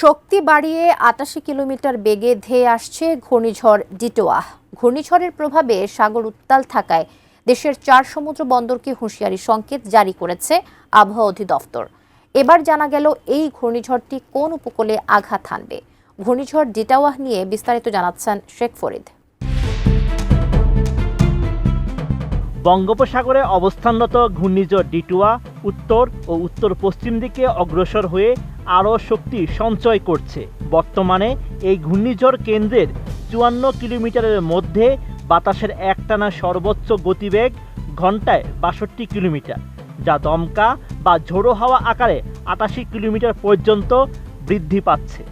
শক্তি বাড়িয়ে ৮৮ কিলোমিটার বেগে ধেয়ে আসছে ঘূর্ণিঝড় ডিটোয়া। ঘূর্ণিঝড়ের প্রভাবে সাগর উত্তাল থাকায় দেশের ৪ সমুদ্র বন্দরকে হুঁশিয়ারি সংকেত জারি করেছে আবহাওয়া অধিদপ্তর। এবার জানা গেল এই ঘূর্ণিঝড়টি কোন উপকূলে আঘাত হানবে। ঘূর্ণিঝড় ডিটোয়া নিয়ে বিস্তারিত জানাচ্ছেন শেখ ফরিদ। বঙ্গোপসাগরে অবস্থানরত ঘূর্ণিঝড় ডিটোয়া উত্তর ও উত্তর পশ্চিম দিকে অগ্রসর হয়ে আরও শক্তি সঞ্চয় করছে। বর্তমানে এই ঘূর্ণিঝড় কেন্দ্রের ৫৪ কিলোমিটারের মধ্যে বাতাসের একটানা সর্বোচ্চ গতিবেগ ঘন্টায় ৬২ কিলোমিটার, যা দমকা বা ঝোড়ো হাওয়া আকারে ৮৮ কিলোমিটার পর্যন্ত বৃদ্ধি পাচ্ছে।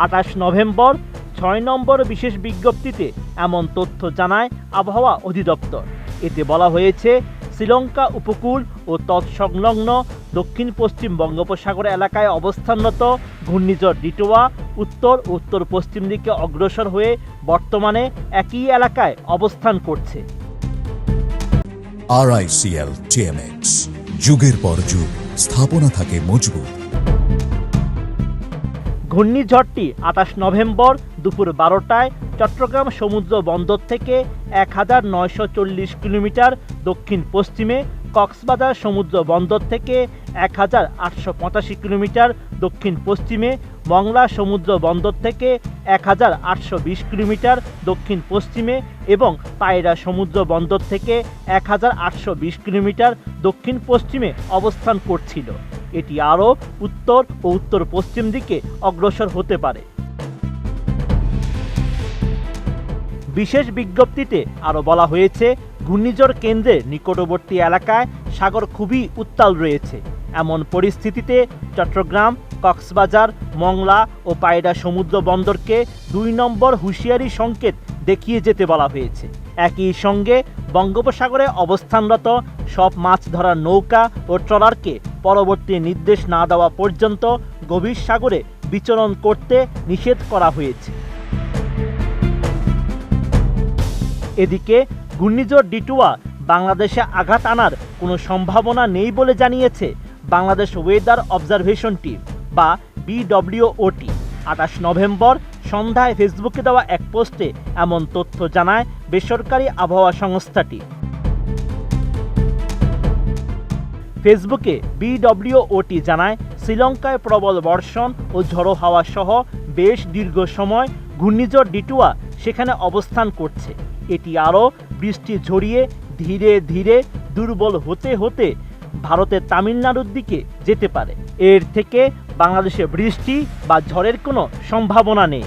২৮ নভেম্বর ৬ নম্বর বিশেষ বিজ্ঞপ্তিতে এমন তথ্য জানায় আবহাওয়া অধিদপ্তর। এতে বলা হয়েছে, শ্রীলঙ্কা উপকূল ও তৎসংলগ্ন দক্ষিণ পশ্চিম বঙ্গোপসাগর এলাকায় অবস্থানরত ঘূর্ণিঝড় ডিটোয়া উত্তর ও উত্তর পশ্চিম দিকে অগ্রসর হয়ে বর্তমানে একই এলাকায় অবস্থান করছে। RICL TMX, যুগের পর যুগ স্থাপনা থাকে মজবুত। ঘূর্ণিঝড়টি ২৮ নভেম্বর দুপুর ১২টায় চট্টগ্রাম সমুদ্র বন্দর থেকে ১৯৪০ কিলোমিটার দক্ষিণ পশ্চিমে, কক্সবাজার সমুদ্র বন্দর থেকে ১৮৮৮ কিলোমিটার দক্ষিণ পশ্চিমে, মংলা সমুদ্র বন্দর থেকে ১৮২০ কিলোমিটার দক্ষিণ পশ্চিমে এবং পায়রা সমুদ্র বন্দর থেকে ১৮২০ কিলোমিটার দক্ষিণ পশ্চিমে অবস্থান করছিল। এটি আরও উত্তর ও উত্তর পশ্চিম দিকে অগ্রসর হতে পারে। বিশেষ বিজ্ঞপ্তিতে আরও বলা হয়েছে, ঘূর্ণিঝড় কেন্দ্রের নিকটবর্তী এলাকায় সাগর খুবই উত্তাল রয়েছে। এমন পরিস্থিতিতে চট্টগ্রাম, কক্সবাজার, মংলা ও পায়রা সমুদ্র বন্দরকে ২ নম্বর হুঁশিয়ারি সংকেত দেখিয়ে যেতে বলা হয়েছে। একই সঙ্গে বঙ্গোপসাগরে অবস্থানরত সব মাছ ধরার নৌকা ও ট্রলারকে পরবর্তী নির্দেশ না দেওয়া পর্যন্ত গভীর সাগরে বিচরণ করতে নিষেধ করা হয়েছে। এদিকে ঘূর্ণিঝড় ডিটোয়া বাংলাদেশে আঘাত আনার কোনো সম্ভাবনা নেই বলে জানিয়েছে বাংলাদেশ ওয়েদার অবজারভেশন টিম বা BWOT। ২৮ নভেম্বর সন্ধ্যায় ফেসবুকে দেওয়া এক পোস্টে এমন তথ্য জানায় বেসরকারি আবহাওয়া সংস্থাটি। ফেসবুকে BWOT জানায়, শ্রীলঙ্কায় প্রবল বর্ষণ ও ঝড়ো হাওয়া সহ বেশ দীর্ঘ সময় ঘূর্ণিঝড় ডিটোয়া সেখানে অবস্থান করছে। এটি আরও বৃষ্টি ঝরিয়ে ধীরে ধীরে দুর্বল হতে হতে ভারতের তামিলনাড়ুর দিকে যেতে পারে। এর থেকে বাংলাদেশে বৃষ্টি বা ঝড়ের কোনো সম্ভাবনা নেই।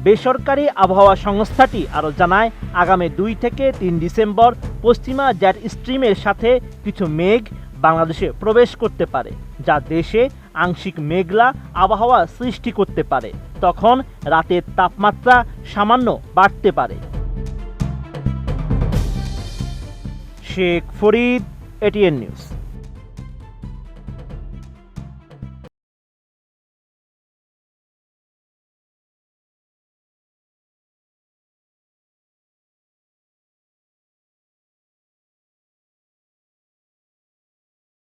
বেসরকারি আবহাওয়া সংস্থাটি আরও জানায়, আগামী ২ থেকে ৩ ডিসেম্বর পশ্চিমা জেট স্ট্রিমের সাথে কিছু মেঘ বাংলাদেশে প্রবেশ করতে পারে, যা দেশে আংশিক মেঘলা আবহাওয়া সৃষ্টি করতে পারে। তখন রাতের তাপমাত্রা সামান্য বাড়তে পারে। Sheikh Farid, ATN news.